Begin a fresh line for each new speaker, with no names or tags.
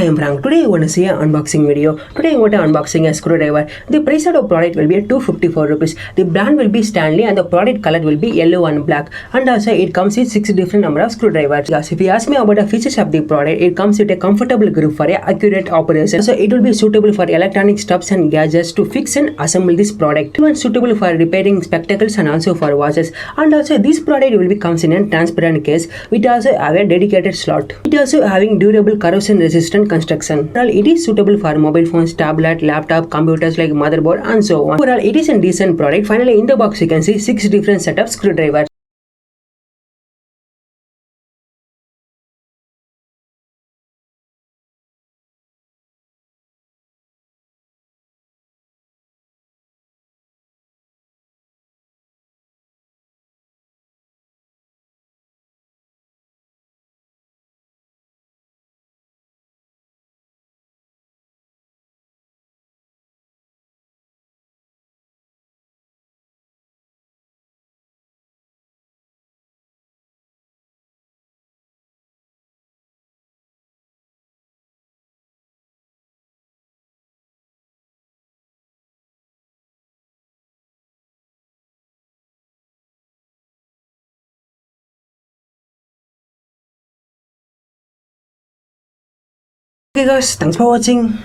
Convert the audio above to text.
I am Frank. Today I want to see an unboxing video. Today I want to unboxing a screwdriver. The price of the product will be 254 rupees. The brand will be Stanley and the product color will be yellow and black. And also it comes with 6 different number of screwdrivers. Yes, if you ask me about the features of the product, it comes with a comfortable grip for a accurate operation. So it will be suitable for electronic stuffs and gadgets to fix and assemble this product. Even suitable for repairing spectacles and also for watches. And also this product will be comes in a transparent case. It also have a dedicated slot. It also having durable corrosion resistant construction. Overall, it is suitable for mobile phones, tablet, laptop, computers like motherboard and so on. Overall, it is a decent product. Finally, in the box you can see 6 different set of screwdrivers. Okay guys, thanks for watching.